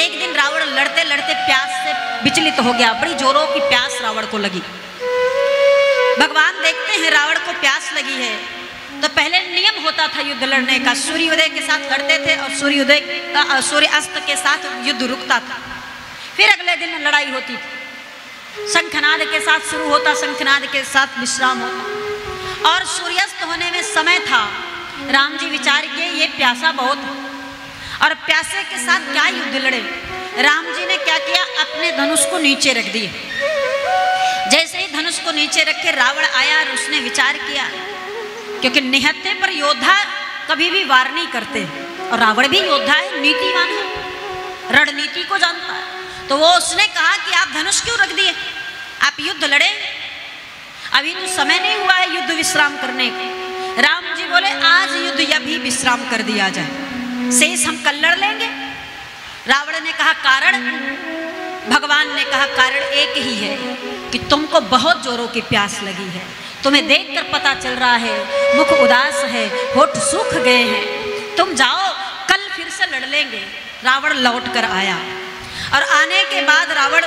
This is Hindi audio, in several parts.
एक दिन रावण लड़ते लड़ते प्यास से विचलित हो गया, बड़ी जोरों की प्यास रावण को लगी। भगवान देखते हैं रावण को प्यास लगी है, तो पहले नियम होता था युद्ध लड़ने का, सूर्योदय के साथ लड़ते थे और सूर्यास्त के साथ युद्ध रुकता था, फिर अगले दिन लड़ाई होती थी। शंखनाद के साथ शुरू होता, शंखनाद के साथ विश्राम होता, और सूर्यास्त होने में समय था। राम जी विचार किए ये प्यासा बहुत है, और प्यासे के साथ क्या युद्ध लड़े। राम जी ने क्या किया, अपने धनुष को नीचे रख दिए। जैसे ही धनुष को नीचे रख के रावण आया और उसने विचार किया, क्योंकि निहत्थे पर योद्धा कभी भी वार नहीं करते, और रावण भी योद्धा है, नीतिवान है, रणनीति को जानता है। तो वो उसने कहा कि आप धनुष क्यों रख दिए, आप युद्ध लड़े, अभी तो समय नहीं हुआ है युद्ध विश्राम करने का। राम जी बोले आज युद्ध अभी विश्राम कर दिया जाए, शेष हम कल लड़ लेंगे। रावण ने कहा कारण, भगवान ने कहा कारण एक ही है कि तुमको बहुत जोरों की प्यास लगी है, तुम्हें देखकर पता चल रहा है मुख उदास है, होठ सूख गए हैं, तुम जाओ कल फिर से लड़ लेंगे। रावण लौट कर आया, और आने के बाद रावण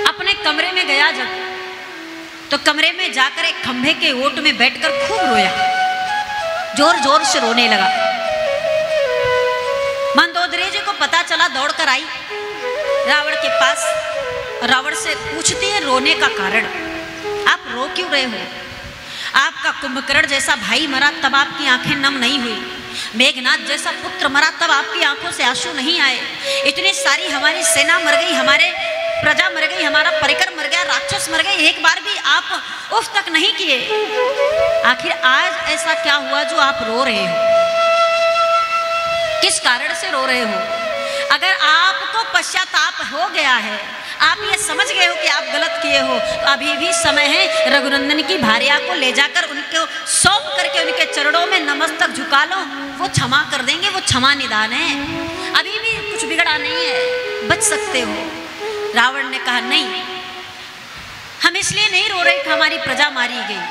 अपने कमरे में गया जब, तो कमरे में जाकर एक खंभे के ओट में बैठकर खूब रोया, जोर जोर से रोने लगा। मंदोदरी जी को पता चला, दौड़कर आई रावण के पास, रावण से पूछती है रोने का कारण, आप रो क्यों रहे हो, आपका कुंभकर्ण जैसा भाई मरा तब आपकी आंखें नम नहीं हुई, मेघनाथ जैसा पुत्र मरा तब आपकी आंखों से आंसू नहीं आए, इतनी सारी हमारी सेना मर गई, हमारे प्रजा मर गई, हमारा परिकर मर गया, राक्षस मर गए, एक बार भी आप उफ तक नहीं किए, आखिर आज ऐसा क्या हुआ जो आप रो रहे हो, किस कारण से रो रहे हो। अगर आपको पश्चाताप हो गया है, आप ये समझ गए हो कि आप गलत किए हो, तो अभी भी समय है, रघुनंदन की भार्या को ले जाकर उनको सौंप करके उनके चरणों में नमस्तक झुका लो, वो क्षमा कर देंगे, वो क्षमा निदान है, अभी भी कुछ बिगड़ा नहीं है, बच सकते हो। रावण ने कहा नहीं, हम इसलिए नहीं रो रहे कि हमारी प्रजा मारी गई,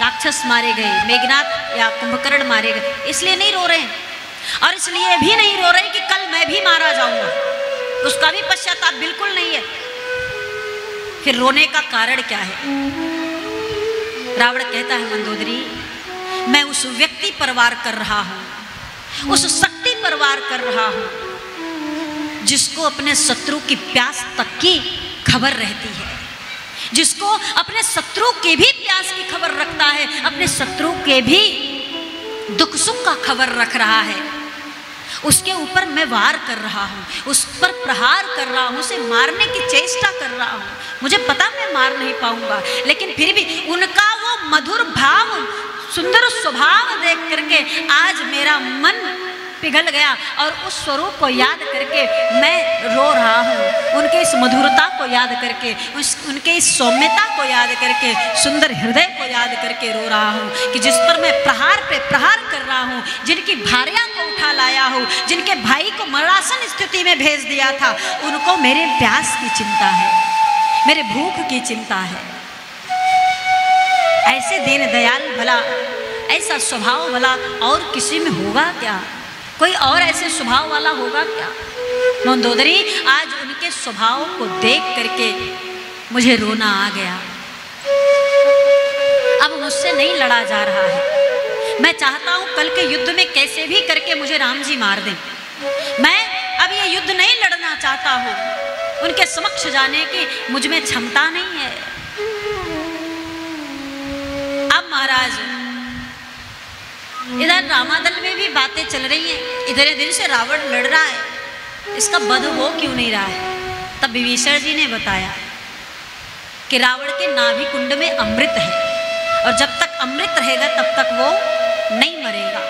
राक्षस मारे गए, मेघनाथ या कुंभकर्ण मारे गए, इसलिए नहीं रो रहे हैं, और इसलिए भी नहीं रो रहे कि कल मैं भी मारा जाऊंगा, उसका भी पश्चाताप बिल्कुल नहीं है। फिर रोने का कारण क्या है। रावण कहता है मंदोदरी, मैं उस व्यक्ति पर वार कर रहा हूं, उस शक्ति पर वार कर रहा हूं जिसको अपने शत्रु की प्यास तक की खबर रहती है, जिसको अपने शत्रु की भी प्यास की खबर रखता है, अपने शत्रु के भी दुख सुख का खबर रख रहा है, उसके ऊपर मैं वार कर रहा हूँ, उस पर प्रहार कर रहा हूँ, उसे मारने की चेष्टा कर रहा हूँ। मुझे पता मैं मार नहीं पाऊंगा, लेकिन फिर भी उनका वो मधुर भाव, सुंदर स्वभाव देख करके आज मेरा मन पिघल गया, और उस स्वरूप को याद करके मैं रो रहा हूँ, उनके इस मधुरता को याद करके, उनके इस सौम्यता को याद करके, सुंदर हृदय को याद करके रो रहा हूँ कि जिस पर मैं प्रहार पे प्रहार कर रहा हूँ, जिनकी भार्या को उठा लाया हूँ, जिनके भाई को मरणासन स्थिति में भेज दिया था, उनको मेरे प्यास की चिंता है, मेरे भूख की चिंता है। ऐसे दीन दयाल भला, ऐसा स्वभाव भला और किसी में होगा क्या, कोई और ऐसे स्वभाव वाला होगा क्या। मंदोदरी, आज उनके स्वभाव को देख करके मुझे रोना आ गया, अब मुझसे नहीं लड़ा जा रहा है, मैं चाहता हूं कल के युद्ध में कैसे भी करके मुझे राम जी मार दें, मैं अब ये युद्ध नहीं लड़ना चाहता हूं, उनके समक्ष जाने की मुझ में क्षमता नहीं है। अब महाराज इधर रामादल में भी बातें चल रही हैं, इधर दिन से रावण लड़ रहा है, इसका वध हो क्यों नहीं रहा है। तब विभीषण जी ने बताया कि रावण के नाभि कुंड में अमृत है, और जब तक अमृत रहेगा तब तक वो नहीं मरेगा।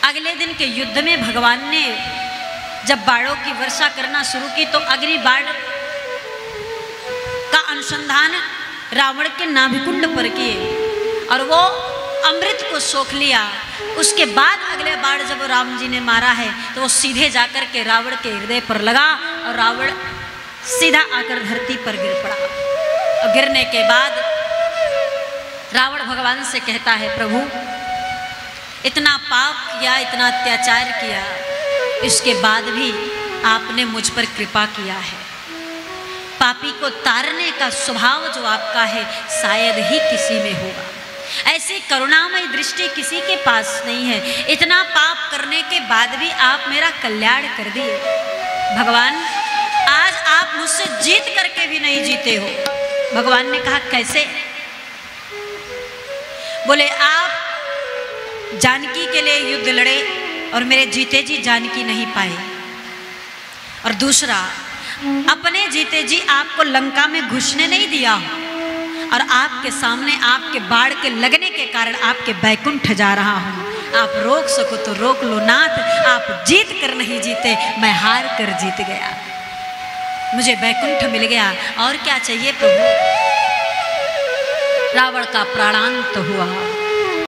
अगले दिन के युद्ध में भगवान ने जब बाणों की वर्षा करना शुरू की, तो अग्नि बाण का अनुसंधान रावण के नाभिकुंड पर किए, और वो अमृत को सोख लिया। उसके बाद अगले बाण जब राम जी ने मारा है, तो वो सीधे जाकर के रावण के हृदय पर लगा, और रावण सीधा आकर धरती पर गिर पड़ा। और गिरने के बाद रावण भगवान से कहता है, प्रभु इतना पाप किया, इतना अत्याचार किया, इसके बाद भी आपने मुझ पर कृपा किया है। पापी को तारने का स्वभाव जो आपका है शायद ही किसी में होगा। ऐसी करुणामय दृष्टि किसी के पास नहीं है। इतना पाप करने के बाद भी आप मेरा कल्याण कर दिए। भगवान, आज आप मुझसे जीत करके भी नहीं जीते हो। भगवान ने कहा कैसे? बोले आप जानकी के लिए युद्ध लड़े और मेरे जीते जी जानकी नहीं पाए, और दूसरा अपने जीते जी आपको लंका में घुसने नहीं दिया, और आपके सामने आपके बाढ़ के लगने के कारण आपके बैकुंठ जा रहा हूँ। आप रोक सको तो रोक लो नाथ, आप जीत कर नहीं जीते, मैं हार कर जीत गया, मुझे बैकुंठ मिल गया, और क्या चाहिए प्रभु। रावण का प्राणांत हुआ।